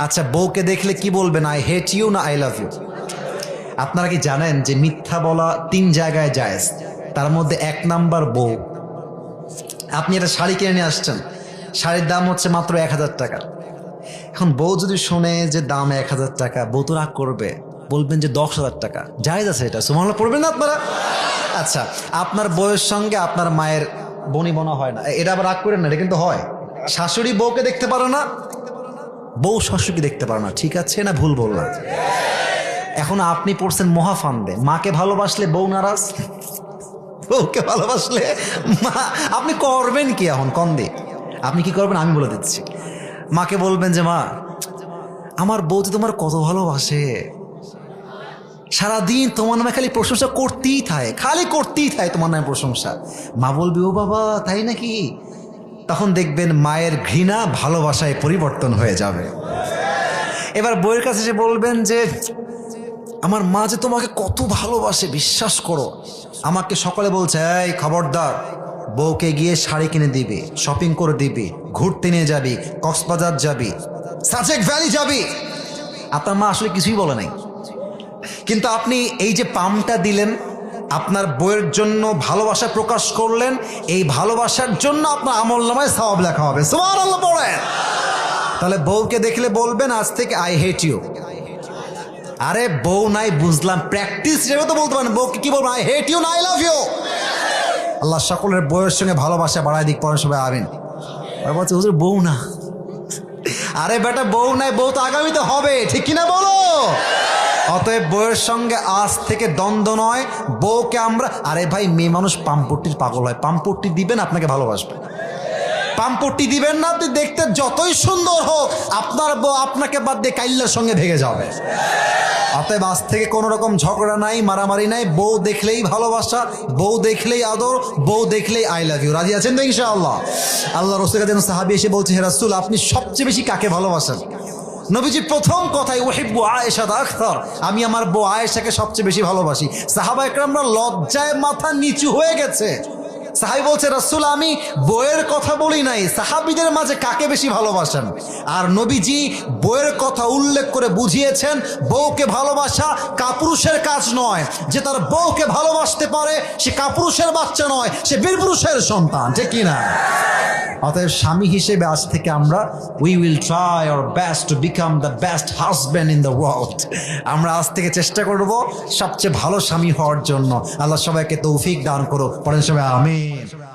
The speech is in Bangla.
আচ্ছা, বউকে দেখলে কি বলবেন? আই হেট ইউ না আই লাভ ইউ? আপনারা কি জানেন যে মিথ্যা বলা 3 জায়গায় জায়েজ? তার মধ্যে 1 নাম্বার বউ। আপনি একটা শাড়ি কিনে নিয়ে আসছেন, শাড়ির দাম হচ্ছে মাত্র 1000 টাকা। এখন বউ যদি শোনে যে দাম 1000 টাকা, বউ তো রাগ করবে, বলবেন যে 10,000 টাকা। জায়েজ আছে এটা? সুবহানাল্লাহ পড়বেন না আপনারা? আচ্ছা, আপনার বউয়ের সঙ্গে আপনার মায়ের বনিবনা হয় না, এটা আবার রাগ করেন না, এটা কিন্তু হয়। শাশুড়ি বউকে দেখতে পারে না, বউ শাশুড়িকে দেখতে পারে না, ঠিক আছে না ভুল বললাম? এখন আপনি পড়ছেন মহাফান্দে, মাকে ভালোবাসলে বউ নারাজ, বউকে ভালোবাসলে মা। আপনি করবেন কি এখন কন্দে? আপনি কি করবেন আমি বলে দিচ্ছি। মাকে বলবেন যে মা, আমার বউ তো তোমার কত ভালোবাসে, সারাদিন তোমার নামে খালি প্রশংসা করতেই থাকে, খালি করতেই থাকে তোমার নামে প্রশংসা। মা বলবে ও বাবা তাই নাকি? তখন দেখবেন মায়ের ঘৃণা ভালোবাসায় পরিবর্তন হয়ে যাবে। এবার বউয়ের কাছে এসে বলবেন যে আমার মা যে তোমাকে কত ভালোবাসে, বিশ্বাস করো। আমাকে সকালে বলছে এই খবরদার, বউকে গিয়ে শাড়ি কিনে দিবি, শপিং করে দিবি, ঘুরতে নিয়ে যাবি, কক্সবাজার যাবি, সাজেক ভ্যালি যাবি। আপনার মা আসলে কিছুই বলে নাই, কিন্তু আপনি এই যে পামটা দিলেন, আপনার বউয়ের জন্য ভালোবাসা প্রকাশ করলেন, এই ভালোবাসার জন্য আপনার আমলনামায় সওয়াব লেখা হবে। সুবহানাল্লাহ পড়েন। তাহলে বউকে দেখলে বলবেন আজ থেকে আই হেট ইউ। আরে বউ নাই বুঝলাম, প্র্যাকটিস হিসেবে তো বলতে পারেন। বউকে কি বলবেন? আই হেট ইউ না আই লাভ ইউ। আল্লাহ সকলের বউয়ের সঙ্গে ভালোবাসা বাড়ায় দিক। পড়েন সবাই আমিন। আর বলছে হুজুর বউ না। আরে বেটা বউ নাই, বউ তো আগামীতে হবে, ঠিক কিনা বলো? অতএব বউয়ের সঙ্গে আজ থেকে দ্বন্দ্ব নয়, বউকে আমরা, আরে ভাই মেয়ে মানুষ পাম্পট্টির পাগল হয়, পাম্পট্টি দিবেন আপনাকে ভালোবাসবে। পাম্পট্টি দিবেন না, আপনি দেখতে যতই সুন্দর হোক, আপনার বউ আপনাকে বাদ দিয়ে কাইল্লার সঙ্গে ভেগে যাবে। অতএব আজ থেকে কোনো রকম ঝগড়া নাই, মারামারি নাই, বউ দেখলেই ভালোবাসা, বউ দেখলেই আদর, বউ দেখলেই আই লাভ ইউ। রাজি আছেন তো ইনশাআল্লাহ? আল্লাহ রাসূল কাছে সাহাবী এসে বলছে, হে রাসূল আপনি সবচেয়ে বেশি কাকে ভালোবাসেন? নবীজি প্রথম কথাই উহিব্বু আয়েশা আকসার, আমি আমার বউ আয়েশাকে সবচেয়ে বেশি ভালোবাসি। সাহাবা একরামরা লজ্জায় মাথা নিচু হয়ে গেছে। সাহাবী বলছে রাসূল আমি বউয়ের কথা বলি নাই, সাহাবীদের মাঝে কাকে বেশি ভালোবাসেন? আর নবীজি বউয়ের কথা উল্লেখ করে বুঝিয়েছেন বউকে ভালোবাসা কাপুরুষের কাজ নয়। যে তার বউকে ভালোবাসতে পারে সে কাপুরুষের বাচ্চা নয়, সে বীরপুরুষের সন্তান, ঠিক কিনা? অতএব স্বামী হিসেবে আজ থেকে আমরা we will try our best to become the best husband in the world. আমরা আজ থেকে চেষ্টা করব সবচেয়ে ভালো স্বামী হওয়ার জন্য। আল্লাহ সবাইকে তৌফিক দান করো। পড়েন সবাই আমিন।